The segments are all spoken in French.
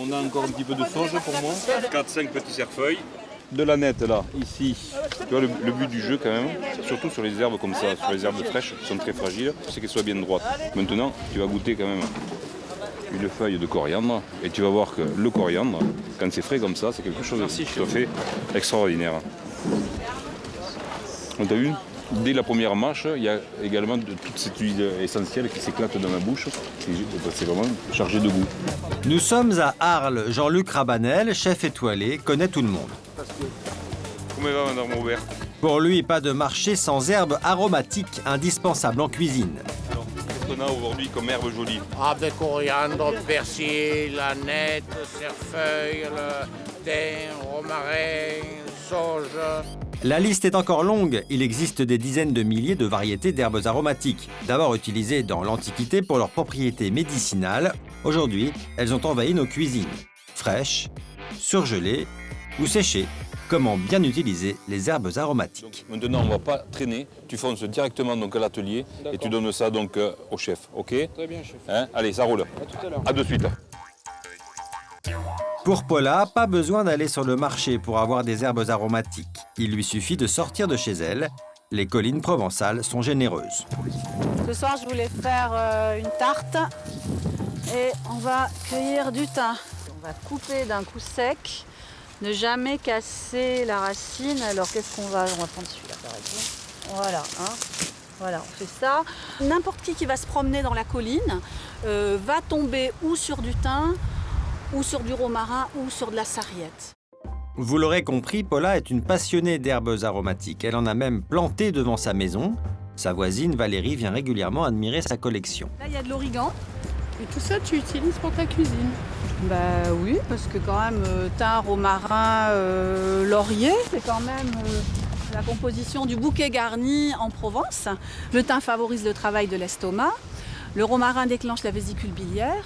On a encore un petit peu de sauge pour moi. 4-5 petits cerfeuils. De la nette là, ici. Tu vois, le but du jeu quand même, surtout sur les herbes comme ça, sur les herbes fraîches qui sont très fragiles, c'est qu'elles soient bien droites. Maintenant, tu vas goûter quand même une feuille de coriandre et tu vas voir que le coriandre, quand c'est frais comme ça, c'est quelque chose de tout à fait extraordinaire. On t'a vu, dès la première mâche, il y a également toute cette huile essentielle qui s'éclate dans ma bouche. C'est vraiment chargé de goût. Nous sommes à Arles. Jean-Luc Rabanel, chef étoilé, connaît tout le monde. Comment va, madame Robert? Pour lui, pas de marché sans herbes aromatiques indispensables en cuisine. Alors, qu'est-ce qu'on a aujourd'hui comme herbe jolie? De coriandre, persil, la nette, cerfeuil, le thym, romarin, sauge. La liste est encore longue. Il existe des dizaines de milliers de variétés d'herbes aromatiques, d'abord utilisées dans l'Antiquité pour leurs propriétés médicinales. Aujourd'hui, elles ont envahi nos cuisines. Fraîches, surgelées ou séchées. Comment bien utiliser les herbes aromatiques? Donc, maintenant, on ne va pas traîner. Tu fonces directement donc, à l'atelier et tu donnes ça donc, au chef. OK? Très bien, chef. Hein? Allez, ça roule. À tout à l'heure. À de suite. Pour Paula, pas besoin d'aller sur le marché pour avoir des herbes aromatiques. Il lui suffit de sortir de chez elle. Les collines provençales sont généreuses. Ce soir, je voulais faire une tarte et on va cueillir du thym. On va couper d'un coup sec, ne jamais casser la racine. Alors, qu'est-ce qu'on va... On va prendre celui-là, par exemple. Voilà, hein. Voilà, on fait ça. N'importe qui va se promener dans la colline va tomber ou sur du thym, ou sur du romarin, ou sur de la sarriette. Vous l'aurez compris, Paula est une passionnée d'herbes aromatiques. Elle en a même planté devant sa maison. Sa voisine Valérie vient régulièrement admirer sa collection. Là, il y a de l'origan. Et tout ça, tu utilises pour ta cuisine? Bah oui, parce que quand même, thym, romarin, laurier, c'est quand même la composition du bouquet garni en Provence. Le thym favorise le travail de l'estomac. Le romarin déclenche la vésicule biliaire.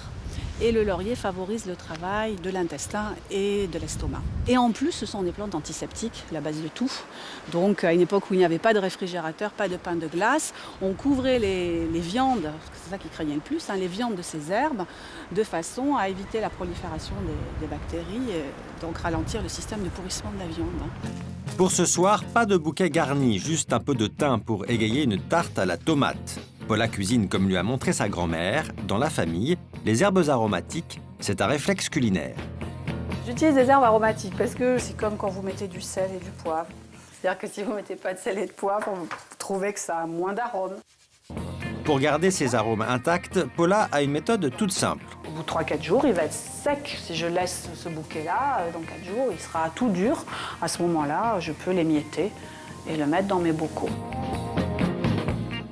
Et le laurier favorise le travail de l'intestin et de l'estomac. Et en plus, ce sont des plantes antiseptiques, la base de tout. Donc, à une époque où il n'y avait pas de réfrigérateur, pas de pain de glace, on couvrait les viandes, parce que c'est ça qui craignait le plus, les viandes de ces herbes, de façon à éviter la prolifération des bactéries, et donc ralentir le système de pourrissement de la viande. Pour ce soir, pas de bouquet garni, juste un peu de thym pour égayer une tarte à la tomate. Paula cuisine comme lui a montré sa grand-mère. Dans la famille, les herbes aromatiques, c'est un réflexe culinaire. J'utilise des herbes aromatiques parce que c'est comme quand vous mettez du sel et du poivre. C'est-à-dire que si vous ne mettez pas de sel et de poivre, vous trouvez que ça a moins d'arômes. Pour garder ses arômes intacts, Paula a une méthode toute simple. Au bout de 3-4 jours, il va être sec. Si je laisse ce bouquet-là, dans 4 jours, il sera tout dur. À ce moment-là, je peux l'émietter et le mettre dans mes bocaux.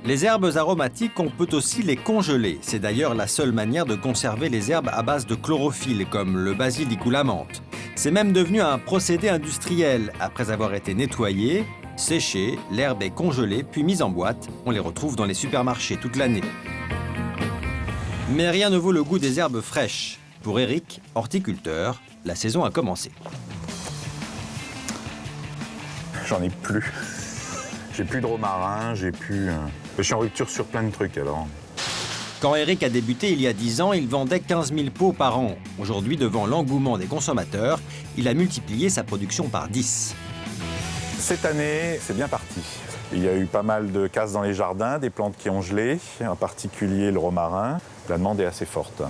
Les herbes aromatiques, on peut aussi les congeler. C'est d'ailleurs la seule manière de conserver les herbes à base de chlorophylle, comme le basilic ou la menthe. C'est même devenu un procédé industriel. Après avoir été nettoyé, séché, l'herbe est congelée, puis mise en boîte. On les retrouve dans les supermarchés toute l'année. Mais rien ne vaut le goût des herbes fraîches. Pour Eric, horticulteur, la saison a commencé. J'en ai plus. J'ai plus de romarin, j'ai plus... Je suis en rupture sur plein de trucs alors. Quand Eric a débuté il y a 10 ans, il vendait 15 000 pots par an. Aujourd'hui, devant l'engouement des consommateurs, il a multiplié sa production par 10. Cette année, c'est bien parti. Il y a eu pas mal de casses dans les jardins, des plantes qui ont gelé, en particulier le romarin. La demande est assez forte.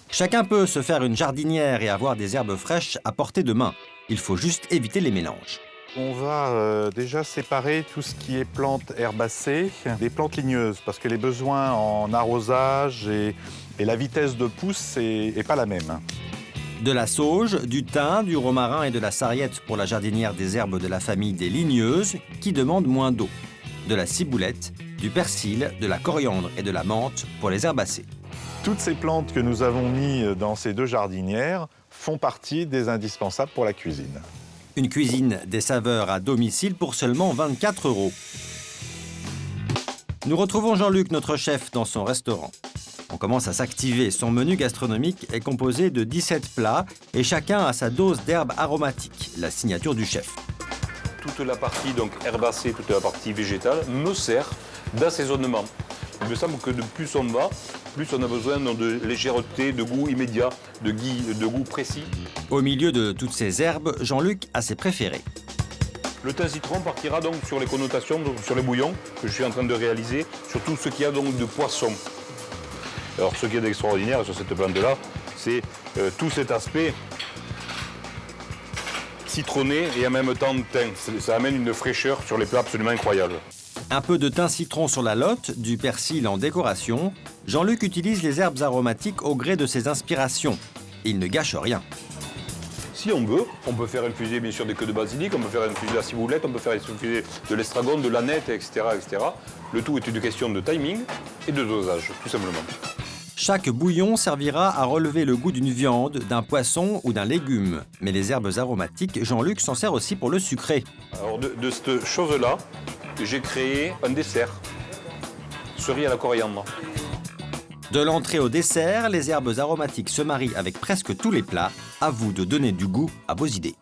Chacun peut se faire une jardinière et avoir des herbes fraîches à portée de main. Il faut juste éviter les mélanges. On va déjà séparer tout ce qui est plantes herbacées des plantes ligneuses, parce que les besoins en arrosage et la vitesse de pousse n'est pas la même. De la sauge, du thym, du romarin et de la sarriette pour la jardinière des herbes de la famille des ligneuses, qui demandent moins d'eau. De la ciboulette, du persil, de la coriandre et de la menthe pour les herbacées. Toutes ces plantes que nous avons mises dans ces deux jardinières font partie des indispensables pour la cuisine. Une cuisine des saveurs à domicile pour seulement 24 €. Nous retrouvons Jean-Luc, notre chef, dans son restaurant. On commence à s'activer. Son menu gastronomique est composé de 17 plats et chacun a sa dose d'herbes aromatiques, la signature du chef. Toute la partie donc herbacée, toute la partie végétale me sert d'assaisonnement. Il me semble que de plus on va, plus on a besoin de légèreté, de goût immédiat, de goût précis. Au milieu de toutes ces herbes, Jean-Luc a ses préférés. Le thym citron partira donc sur les connotations, donc sur les bouillons que je suis en train de réaliser, sur tout ce qu'il y a donc de poisson. Alors ce qui est d'extraordinaire sur cette plante-là, c'est tout cet aspect citronné et en même temps thym. Ça amène une fraîcheur sur les plats absolument incroyable. Un peu de thym citron sur la lotte, du persil en décoration. Jean-Luc utilise les herbes aromatiques au gré de ses inspirations. Il ne gâche rien. Si on veut, on peut faire infuser bien sûr des queues de basilic, on peut faire infuser la ciboulette, on peut faire infuser de l'estragon, de l'aneth, etc., etc. Le tout est une question de timing et de dosage, tout simplement. Chaque bouillon servira à relever le goût d'une viande, d'un poisson ou d'un légume. Mais les herbes aromatiques, Jean-Luc s'en sert aussi pour le sucré. Alors de cette chose-là, j'ai créé un dessert, cerise à la coriandre. De l'entrée au dessert, les herbes aromatiques se marient avec presque tous les plats. À vous de donner du goût à vos idées.